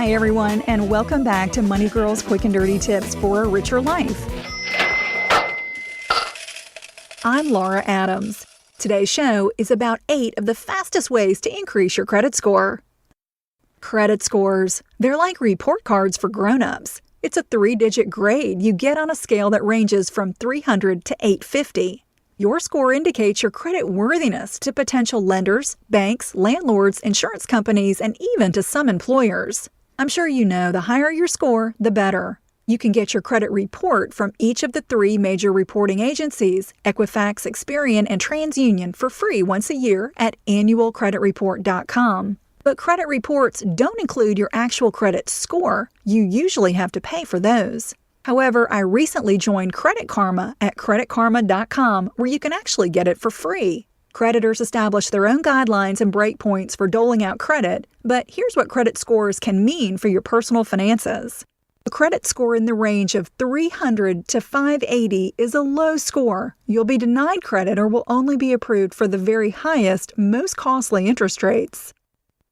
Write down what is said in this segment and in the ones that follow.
Hi, everyone, and welcome back to Money Girl's Quick and Dirty Tips for a Richer Life. I'm Laura Adams. Today's show is about 8 of the fastest ways to increase your credit score. Credit scores. They're like report cards for grown-ups. It's a 3-digit grade you get on a scale that ranges from 300 to 850. Your score indicates your credit worthiness to potential lenders, banks, landlords, insurance companies, and even to some employers. I'm sure you know the higher your score, the better. You can get your credit report from each of the 3 major reporting agencies, Equifax, Experian, and TransUnion, for free once a year at annualcreditreport.com. But credit reports don't include your actual credit score. You usually have to pay for those. However, I recently joined Credit Karma at creditkarma.com, where you can actually get it for free. Creditors establish their own guidelines and breakpoints for doling out credit, but here's what credit scores can mean for your personal finances. A credit score in the range of 300 to 580 is a low score. You'll be denied credit or will only be approved for the very highest, most costly interest rates.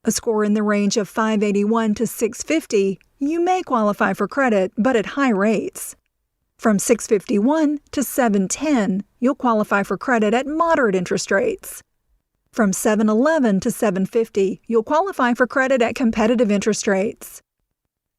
A score in the range of 581 to 650, you may qualify for credit, but at high rates. From 651 to 710, you'll qualify for credit at moderate interest rates. From 711 to 750, you'll qualify for credit at competitive interest rates.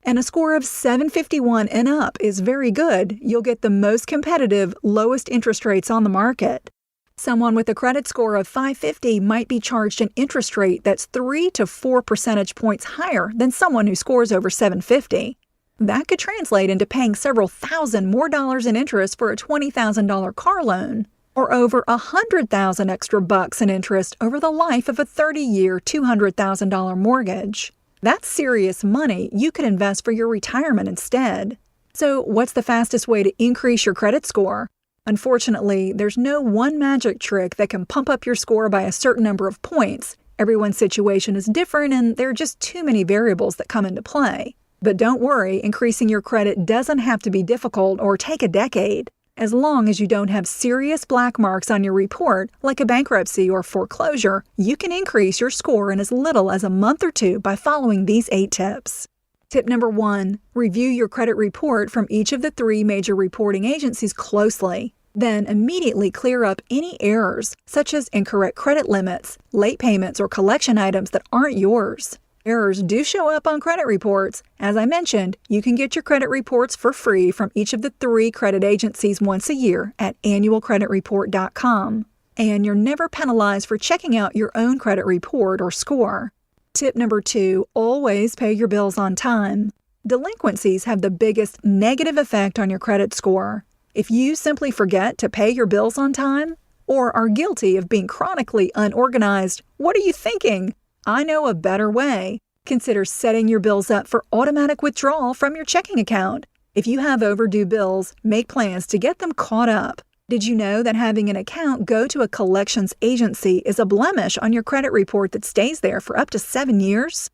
And a score of 751 and up is very good. You'll get the most competitive, lowest interest rates on the market. Someone with a credit score of 550 might be charged an interest rate that's 3 to 4 percentage points higher than someone who scores over 750. That could translate into paying several thousand more dollars in interest for a $20,000 car loan, or over $100,000 extra bucks in interest over the life of a 30-year, $200,000 mortgage. That's serious money you could invest for your retirement instead. So, what's the fastest way to increase your credit score? Unfortunately, there's no one magic trick that can pump up your score by a certain number of points. Everyone's situation is different, and there are just too many variables that come into play. But don't worry, increasing your credit doesn't have to be difficult or take a decade. As long as you don't have serious black marks on your report, like a bankruptcy or foreclosure, you can increase your score in as little as a month or 2 by following these 8 tips. Tip number 1, review your credit report from each of the 3 major reporting agencies closely. Then immediately clear up any errors, such as incorrect credit limits, late payments, or collection items that aren't yours. Errors do show up on credit reports. As I mentioned, you can get your credit reports for free from each of the 3 credit agencies once a year at annualcreditreport.com. And you're never penalized for checking out your own credit report or score. Tip number 2, always pay your bills on time. Delinquencies have the biggest negative effect on your credit score. If you simply forget to pay your bills on time, or are guilty of being chronically unorganized, what are you thinking? I know a better way. Consider setting your bills up for automatic withdrawal from your checking account. If you have overdue bills, make plans to get them caught up. Did you know that having an account go to a collections agency is a blemish on your credit report that stays there for up to 7 years?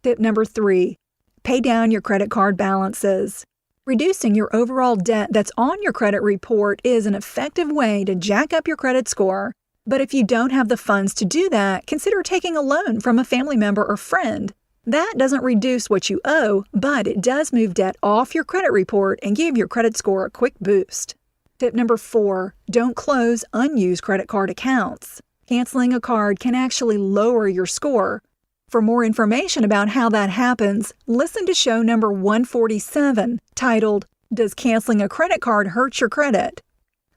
Tip number 3, pay down your credit card balances. Reducing your overall debt that's on your credit report is an effective way to jack up your credit score. But if you don't have the funds to do that, consider taking a loan from a family member or friend. That doesn't reduce what you owe, but it does move debt off your credit report and give your credit score a quick boost. Tip number 4, don't close unused credit card accounts. Canceling a card can actually lower your score. For more information about how that happens, listen to show number 147, titled, Does Canceling a Credit Card Hurt Your Credit?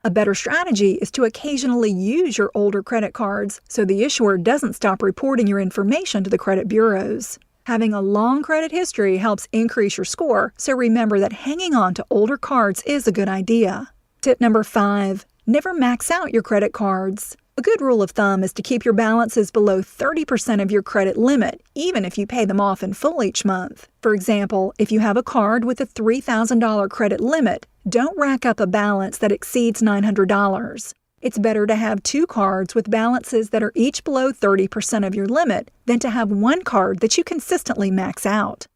A better strategy is to occasionally use your older credit cards so the issuer doesn't stop reporting your information to the credit bureaus. Having a long credit history helps increase your score, so remember that hanging on to older cards is a good idea. Tip number 5, never max out your credit cards. A good rule of thumb is to keep your balances below 30% of your credit limit, even if you pay them off in full each month. For example, if you have a card with a $3,000 credit limit, don't rack up a balance that exceeds $900. It's better to have 2 cards with balances that are each below 30% of your limit than to have 1 card that you consistently max out.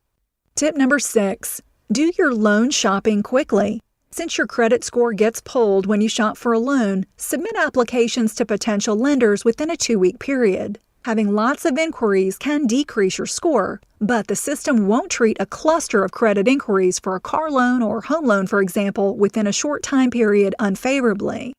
Tip number 6, do your loan shopping quickly. Since your credit score gets pulled when you shop for a loan, submit applications to potential lenders within a 2-week period. Having lots of inquiries can decrease your score, but the system won't treat a cluster of credit inquiries for a car loan or home loan, for example, within a short time period unfavorably.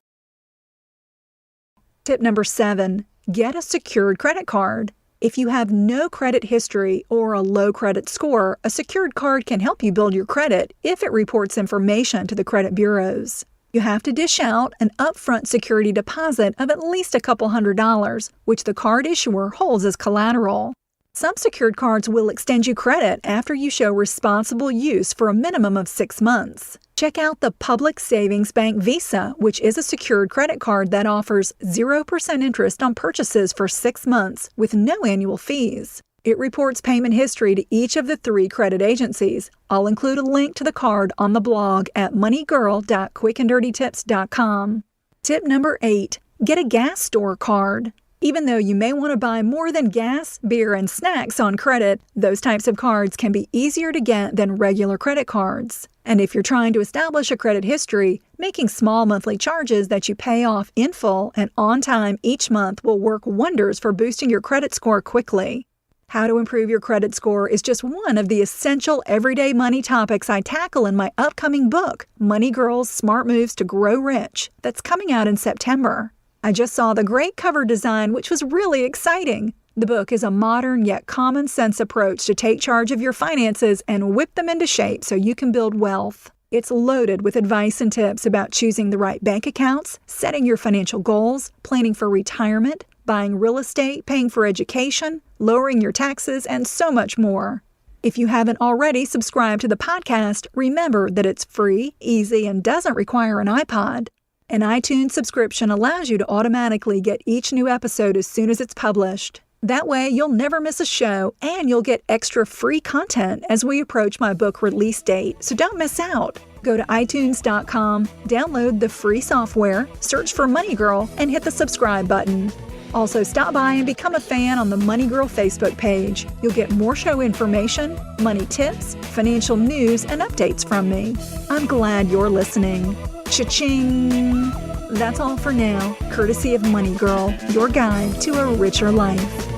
Tip number 7. Get a secured credit card. If you have no credit history or a low credit score, a secured card can help you build your credit if it reports information to the credit bureaus. You have to dish out an upfront security deposit of at least a couple $100, which the card issuer holds as collateral. Some secured cards will extend you credit after you show responsible use for a minimum of 6 months. Check out the Public Savings Bank Visa, which is a secured credit card that offers 0% interest on purchases for 6 months with no annual fees. It reports payment history to each of the 3 credit agencies. I'll include a link to the card on the blog at moneygirl.quickanddirtytips.com. Tip number 8. Get a gas store card. Even though you may want to buy more than gas, beer, and snacks on credit, those types of cards can be easier to get than regular credit cards. And if you're trying to establish a credit history, making small monthly charges that you pay off in full and on time each month will work wonders for boosting your credit score quickly. How to improve your credit score is just one of the essential everyday money topics I tackle in my upcoming book, Money Girls: Smart Moves to Grow Rich, that's coming out in September. I just saw the great cover design, which was really exciting. The book is a modern yet common sense approach to take charge of your finances and whip them into shape so you can build wealth. It's loaded with advice and tips about choosing the right bank accounts, setting your financial goals, planning for retirement, buying real estate, paying for education, lowering your taxes, and so much more. If you haven't already subscribed to the podcast, remember that it's free, easy, and doesn't require an iPod. An iTunes subscription allows you to automatically get each new episode as soon as it's published. That way, you'll never miss a show, and you'll get extra free content as we approach my book release date, so don't miss out. Go to iTunes.com, download the free software, search for Money Girl, and hit the subscribe button. Also, stop by and become a fan on the Money Girl Facebook page. You'll get more show information, money tips, financial news, and updates from me. I'm glad you're listening. Cha-ching! That's all for now, courtesy of Money Girl, your guide to a richer life.